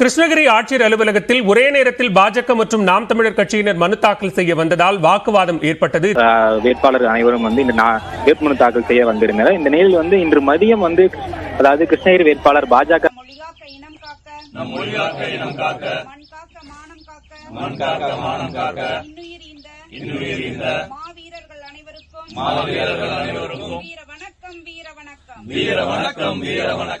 கிருஷ்ணகிரி ஆட்சியர் அலுவலகத்தில் ஒரே நேரத்தில் பாஜக மற்றும் நாம் தமிழர் கட்சியினர் மனு தாக்கல் செய்ய வந்ததால் வாக்குவாதம் ஏற்பட்டது. வேட்பாளர் அனைவரும் இந்த வேட்புமனு தாக்கல் செய்ய வந்திருந்தனர். இந்த நிலையில் இன்று மதியம் அதாவது கிருஷ்ணகிரி வேட்பாளர் பாஜக மாவீரர்கள் அனைவருக்கும் வீர வணக்கம்.